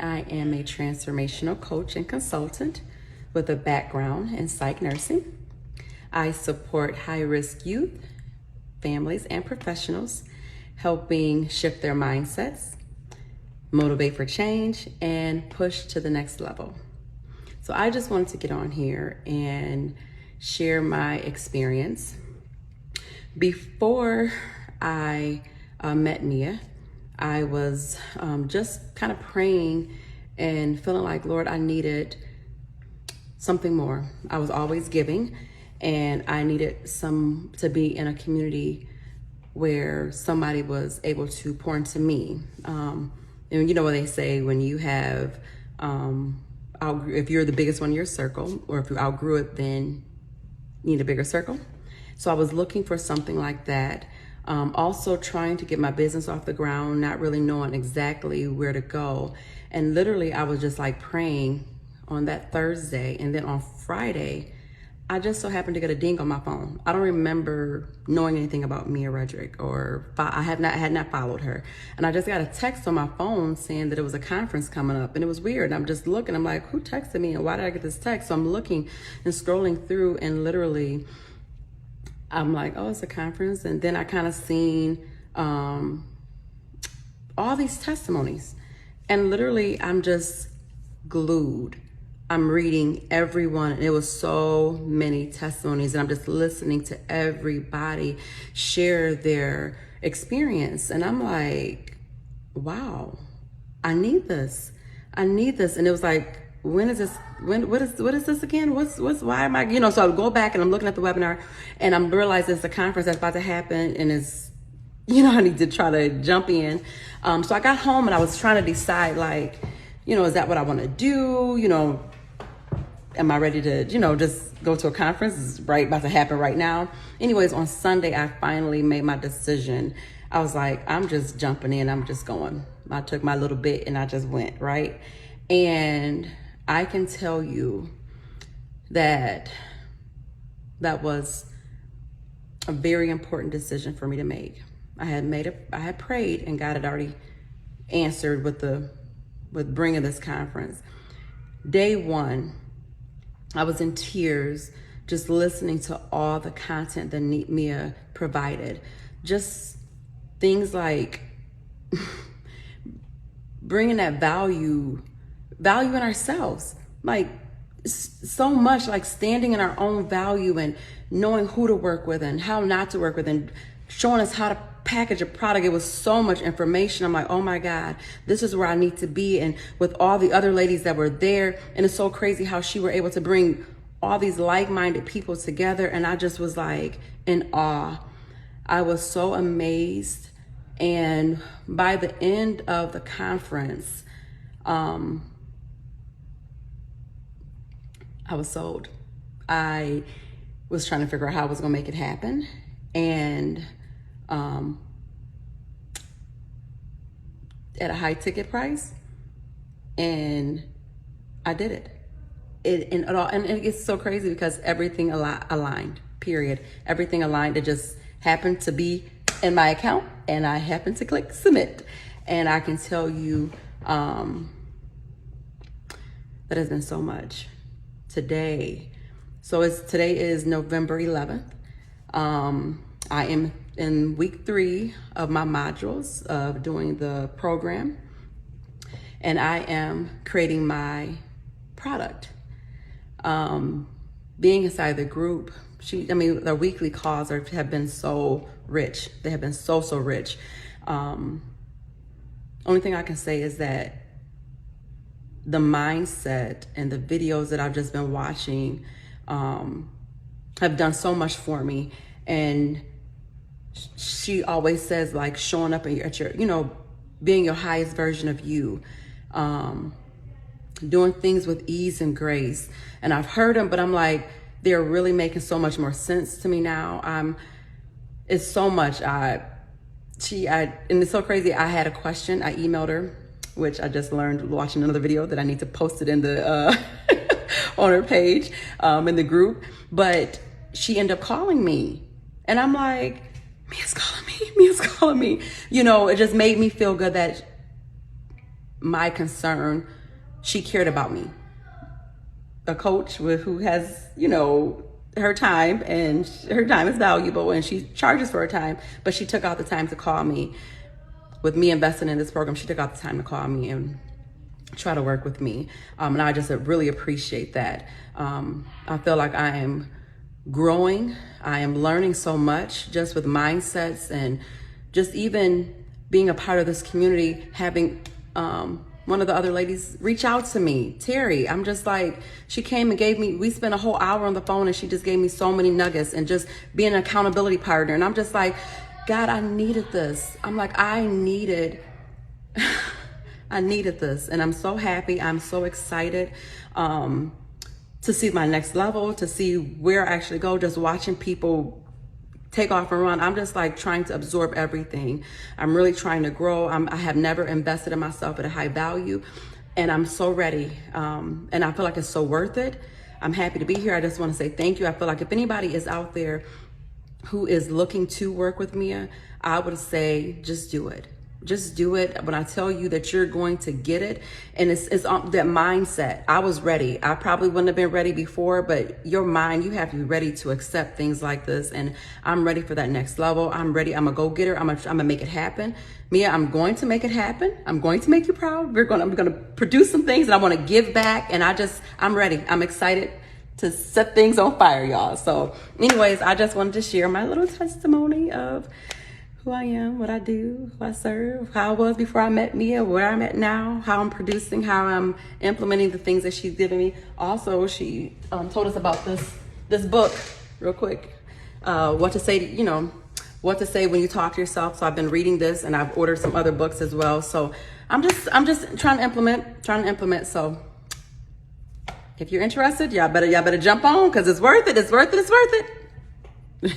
I am a transformational coach and consultant with a background in psych nursing. I support high-risk youth, families, and professionals, helping shift their mindsets, motivate for change, and push to the next level. So I just wanted to get on here and share my experience. Before I met Mia, I was just kind of praying and feeling like, Lord, I needed something more. I was always giving, and I needed to be in a community where somebody was able to pour into me. And you know what they say, when you have, if you're the biggest one in your circle, or if you outgrew it, then you need a bigger circle. So I was looking for something like that. Also trying to get my business off the ground, not really knowing exactly where to go. And literally I was just like praying on that Thursday. And then on Friday, I just so happened to get a ding on my phone. I don't remember knowing anything about Mia Redrick, or I had not followed her. And I just got a text on my phone saying that it was a conference coming up, and it was weird. And I'm just looking, I'm like, who texted me and why did I get this text? So I'm looking and scrolling through, and literally I'm like, oh, it's a conference. And then I kind of seen all these testimonies, and literally I'm just glued. I'm reading everyone, and it was so many testimonies, and I'm just listening to everybody share their experience. And I'm like, wow, I need this. And it was like, what is this again? Why am I, so I go back and I'm looking at the webinar, and I'm realizing it's a conference that's about to happen, and it's, I need to try to jump in. So I got home and I was trying to decide, like, is that what I want to do? Am I ready to, just go to a conference? It's about to happen right now. Anyways, on Sunday, I finally made my decision. I was like, I'm just jumping in. I'm just going. I took my little bit and I just went, right? And I can tell you that with a very important decision for me to make. I had prayed, and God had already answered with bringing this conference. Day one, I was in tears just listening to all the content that Mia provided. Just things like bringing that value in ourselves, like so much, like standing in our own value and knowing who to work with and how not to work with, and showing us how to package a product. It was so much information. I'm like, oh my God, this is where I need to be. And with all the other ladies that were there, and it's so crazy how she were able to bring all these like-minded people together. And I just was like in awe. I was so amazed. And by the end of the conference, I was sold. I was trying to figure out how I was gonna make it happen. And at a high ticket price, and I did it. And it's so crazy because everything aligned, period. Everything aligned. It just happened to be in my account, and I happened to click submit. And I can tell you that has been so much. Today is November 11th. I am in week 3 of my modules of doing the program, and I am creating my product. Being inside the group, the weekly calls have been so rich. They have been so rich. Only thing I can say is that the mindset and the videos that I've just been watching have done so much for me. And she always says, like, showing up at your, being your highest version of you, doing things with ease and grace. And I've heard them, but I'm like, they're really making so much more sense to me now. It's so much. And it's so crazy. I had a question. I emailed her, which I just learned watching another video that I need to post it in the on her page, in the group. But she ended up calling me, and I'm like, Mia's calling me. It just made me feel good that my concern, she cared about me. A coach who has, her time, and her time is valuable and she charges for her time, but she took out the time to call me. With me investing in this program, she took out the time to call me and try to work with me. And I just really appreciate that. I feel like I am growing. I am learning so much just with mindsets, and just even being a part of this community, having one of the other ladies reach out to me, Terry. I'm just like, she came and we spent a whole hour on the phone and she just gave me so many nuggets, and just being an accountability partner. And I'm just like, God, I needed this. I'm like, I needed this. And I'm so happy. I'm so excited to see my next level, to see where I actually go, just watching people take off and run. I'm just like trying to absorb everything. I'm really trying to grow. I have never invested in myself at a high value, and I'm so ready. And I feel like it's so worth it. I'm happy to be here. I just want to say thank you. I feel like if anybody is out there who is looking to work with Mia, I would say just do it. Just do it. When I tell you that you're going to get it, and it's that mindset. I was ready. I probably wouldn't have been ready before, but your mind, you have to be ready to accept things like this. And I'm ready for that next level. I'm ready. I'm a go-getter. I'm gonna make it happen. Mia, I'm going to make it happen. I'm going to make you proud. I'm gonna produce some things, and I want to give back. And I'm ready. I'm excited to set things on fire, y'all. So anyways, I just wanted to share my little testimony of who I am, what I do, who I serve, how I was before I met Mia, where I'm at now, how I'm producing, how I'm implementing the things that she's given me. Also, she told us about this book real quick, what to say, what to say when you talk to yourself. So I've been reading this, and I've ordered some other books as well. So I'm just trying to implement. So if you're interested, y'all better jump on, because it's worth it. It's worth it.